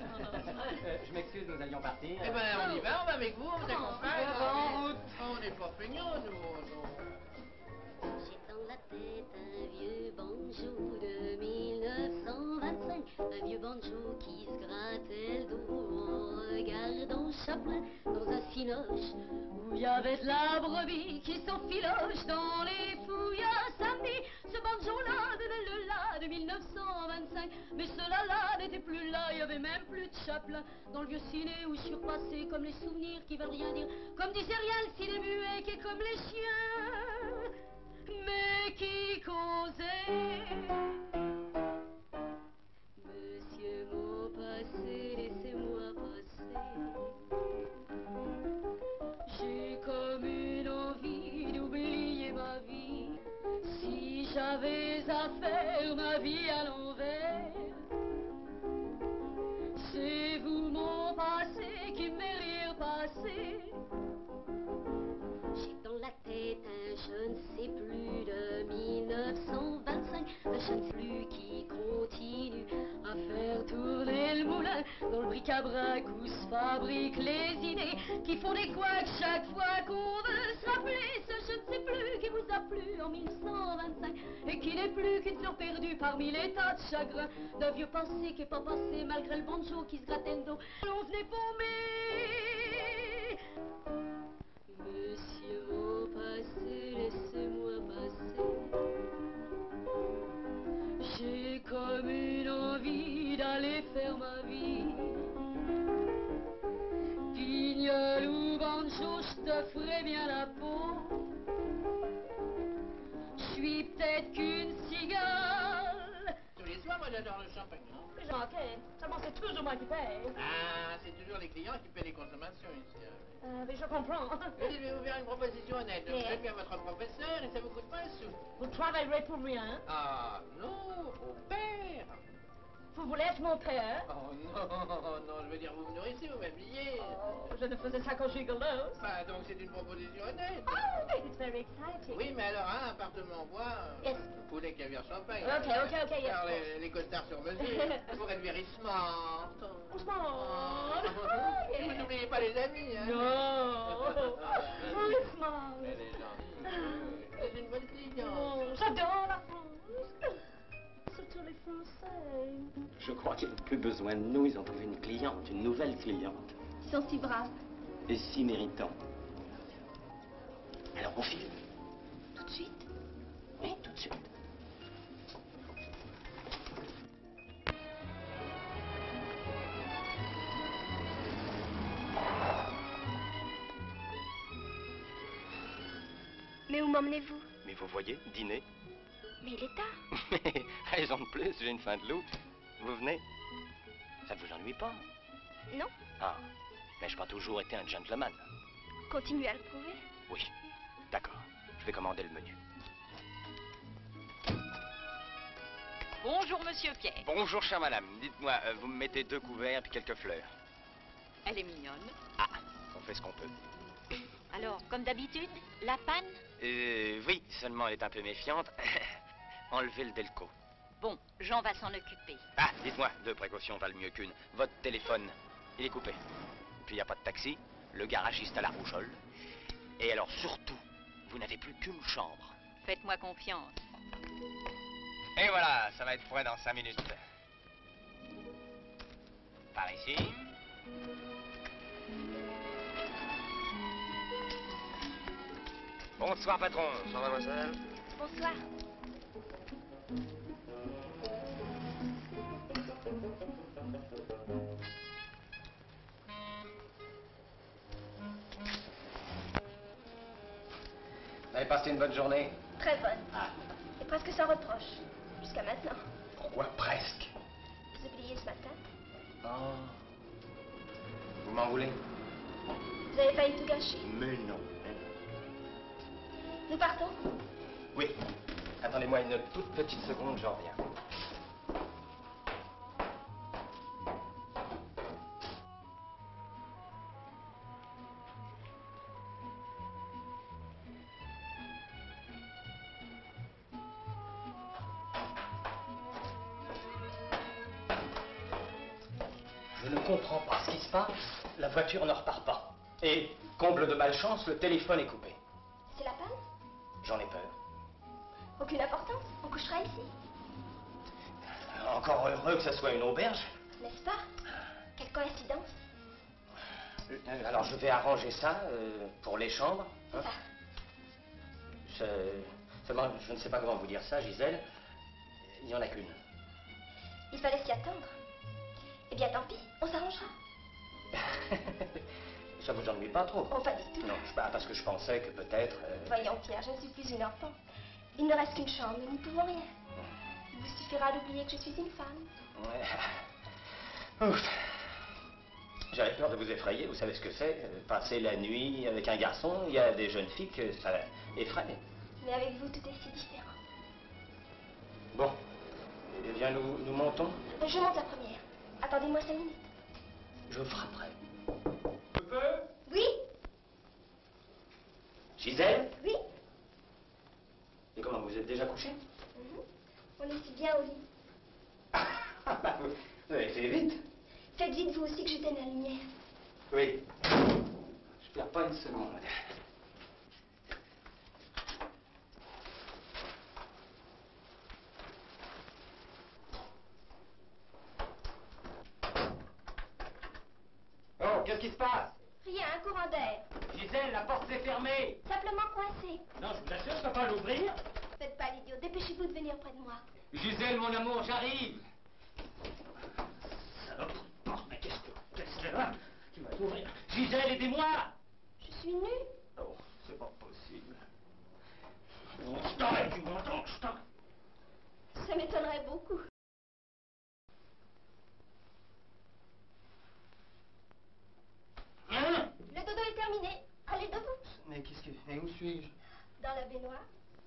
Je m'excuse, nous allions partir. Eh ben on y va, on va avec vous, on vous accompagne. En route. On n'est pas feignants, nous. J'ai dans la tête un vieux banjo de 1925, un vieux banjo qui se grattait le dos en regardant Chaplin dans un cinoche où il y avait de la brebis qui s'enfiloche dans les fouilles à samedi. Ce banjo-là donnait le la de 1925, mais ce la n'était plus là, il y avait même plus de Chaplin dans le vieux ciné où je suis repassé comme les souvenirs qui veulent rien dire, comme disait rien le ciné muet qui est comme les chiens. Mais qui causait? Monsieur mon passé, laissez-moi passer. J'ai comme une envie d'oublier ma vie. Si j'avais à faire ma vie à l'envers, c'est vous mon passé qui me fait rire passer. J'ai dans la tête un je ne sais plus de 1925, un je ne sais plus qui continue à faire tourner le moulin dans le bric-à-brac où se fabriquent les idées qui font des couacs chaque fois qu'on veut se rappeler ce je ne sais plus qui vous a plu en 1925 et qui n'est plus qu'une fleur perdue parmi les tas de chagrin d'un vieux passé qui n'est pas passé malgré le banjo qui se grattait le dos. On venait paumer. Monsieur mon passé, laissez-moi passer. J'ai comme une envie d'aller faire ma vie. Pignol ou banjo, je te ferai bien la peau. Je suis peut-être qu'une cigale. Tous les soirs, moi j'adore le champagne. Hein. Manquait. Seulement c'est toujours moi qui paye. Ah, c'est toujours les clients qui paient les consommations ici. Mais je comprends. Je vais vous faire une proposition honnête. Vous êtes bien votre professeur et ça vous coûte pas un sou. Vous travaillerez pour rien. Ah, non, au père. Vous voulez être mon père? Oh non, je veux dire, vous me nourrissez, vous m'habillez. Oh, je ne faisais ça quand j'ai golosse. Bah, donc c'est une proposition honnête. Oh, it's very exciting. Oui, mais alors, un appartement en bois, Yes. poulet, caviar, champagne. Ok, yes. Alors, les costards sur mesure, pour être very smart. Smart. Et vous n'oubliez pas les amis, hein. Non. Oh, smart. Elle est gentille. C'est une bonne cliente. Oh, j'adore la France. Surtout les Français. Je crois qu'ils n'ont plus besoin de nous, ils ont trouvé une cliente, une nouvelle cliente. Ils sont si braves. Et si méritants. Alors on file. Tout de suite. Oui, tout de suite. Mais où m'emmenez-vous? Mais vous voyez, dîner. Mais il est tard. Raison de plus, j'ai une faim de loup. Vous venez? Ça ne vous ennuie pas? Non? Ah, n'ai-je pas toujours été un gentleman? Continuez à le prouver. Oui, d'accord. Je vais commander le menu. Bonjour, monsieur Pierre. Bonjour, chère madame. Dites-moi, vous me mettez 2 couverts et quelques fleurs. Elle est mignonne. Ah, on fait ce qu'on peut. Alors, comme d'habitude, la panne? Oui, seulement elle est un peu méfiante. Enlevez le delco. Bon, Jean va s'en occuper. Ah, dites-moi, 2 précautions valent mieux qu'une. Votre téléphone, il est coupé. Puis il n'y a pas de taxi, le garagiste à la rougeole. Et alors surtout, vous n'avez plus qu'une chambre. Faites-moi confiance. Et voilà, ça va être prêt dans 5 minutes. Par ici. Bonsoir, patron. Bonsoir, mademoiselle. Bonsoir. Vous avez passé une bonne journée? Très bonne. Et presque sans reproche. Jusqu'à maintenant. Pourquoi presque? Vous oubliez ce matin. Oh. Vous m'en voulez? Vous avez failli tout gâcher. Mais non. Nous partons? Oui. Attendez-moi une toute petite seconde, j'en reviens. Je ne comprends pas ce qui se passe. La voiture ne repart pas. Et, comble de malchance, le téléphone est coupé. C'est la panne? J'en ai peur. Aucune importance, on couchera ici. Encore heureux que ce soit une auberge. N'est-ce pas? Quelle coïncidence. Alors je vais arranger ça pour les chambres. Hein. Seulement, je ne sais pas comment vous dire ça, Gisèle. Il n'y en a qu'une. Il fallait s'y attendre. Eh bien, tant pis, on s'arrangera. Ça vous ennuie pas trop? Oh, pas du tout. Non, parce que je pensais que peut-être... Voyons, Pierre, je ne suis plus une enfant. Il ne reste qu'une chambre, nous n'y pouvons rien. Il vous suffira d'oublier que je suis une femme. Ouais. Ouf. J'avais peur de vous effrayer, vous savez ce que c'est? Passer la nuit avec un garçon, il y a des jeunes filles que ça effraie. Mais avec vous, tout est si différent. Bon, eh bien, nous montons. Je monte la première. Attendez-moi 5 minutes. Je frapperai. Oui? Gisèle? Oui? Et comment, vous êtes déjà couché? On est si bien au lit. Vous avez fait vite. Faites vite, vous aussi, que j'éteigne la lumière. Oui. Je perds pas une seconde. Oh, qu'est-ce qui se passe? Rien, un courant d'air. Gisèle, la porte s'est fermée. Simplement coincé. Non, je vous assure, je ne peux pas l'ouvrir. Faites pas l'idiot, dépêchez-vous de venir près de moi. Gisèle, mon amour, j'arrive. Salope, mais qu'est-ce que là? Tu vas t'ouvrir. Gisèle, aidez-moi. Je suis nue. Oh, c'est pas possible. Oh, je t'arrête, tu m'entends, je t'arrête. Ça m'étonnerait beaucoup. Hein? Le dodo est terminé. Allez debout. Mais mais où suis-je? Dans la baignoire.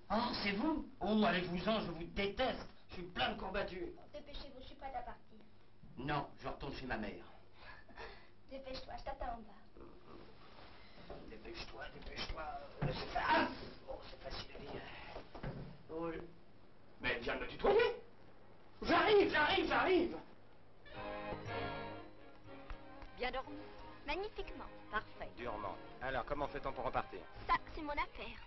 Oh, c'est vous? Oh, allez-vous-en, je vous déteste. Je suis plein de courbatures. Dépêchez-vous, je suis prête à partir. Non, je retourne chez ma mère. Dépêche-toi, je t'attends en bas. Dépêche-toi, dépêche-toi. Ah, oh, c'est facile à dire. Oh, mais elle vient de me tutoyer. J'arrive. Bien dormi? Magnifiquement. Parfait. Durement. Alors, comment fait-on pour repartir? Ça, c'est mon affaire.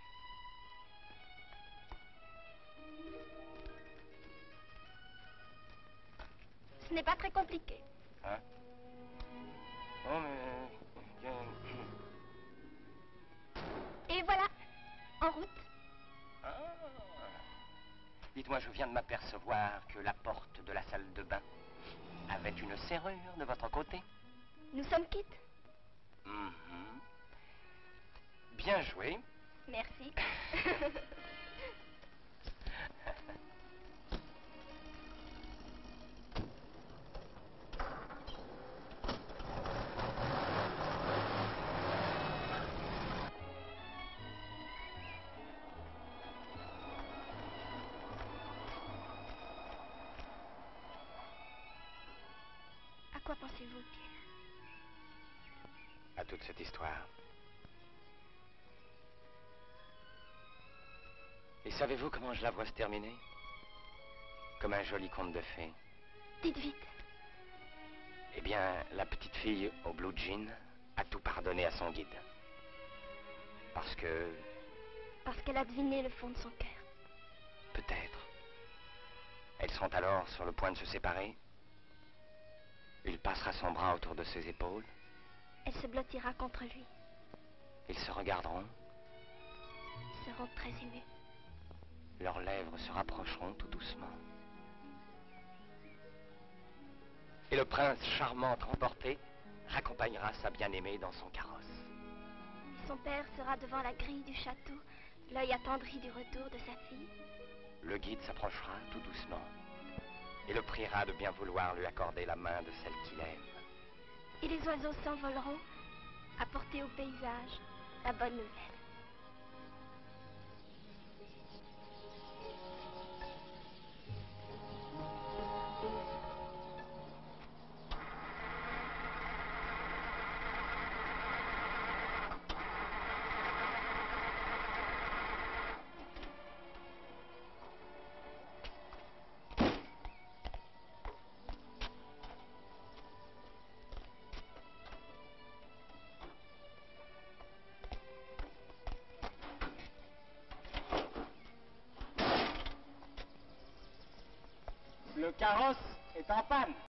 Ce n'est pas très compliqué. Hein? Oh, mais... Et voilà, en route. Ah. Dites-moi, je viens de m'apercevoir que la porte de la salle de bain avait une serrure de votre côté. Nous sommes quittes. Bien joué. Merci. À quoi pensez-vous, Pierre? À toute cette histoire. Et savez-vous comment je la vois se terminer? Comme un joli conte de fées. Dites vite. Eh bien, la petite fille au blue jean a tout pardonné à son guide. Parce que... Parce qu'elle a deviné le fond de son cœur. Peut-être. Elles sont alors sur le point de se séparer. Il passera son bras autour de ses épaules. Elle se blottira contre lui. Ils se regarderont. Ils seront très émus. Leurs lèvres se rapprocheront tout doucement. Et le prince charmant emporté raccompagnera sa bien-aimée dans son carrosse. Et son père sera devant la grille du château, l'œil attendri du retour de sa fille. Le guide s'approchera tout doucement et le priera de bien vouloir lui accorder la main de celle qu'il aime. Et les oiseaux s'envoleront, apporter au paysage la bonne nouvelle. carrosse est en panne.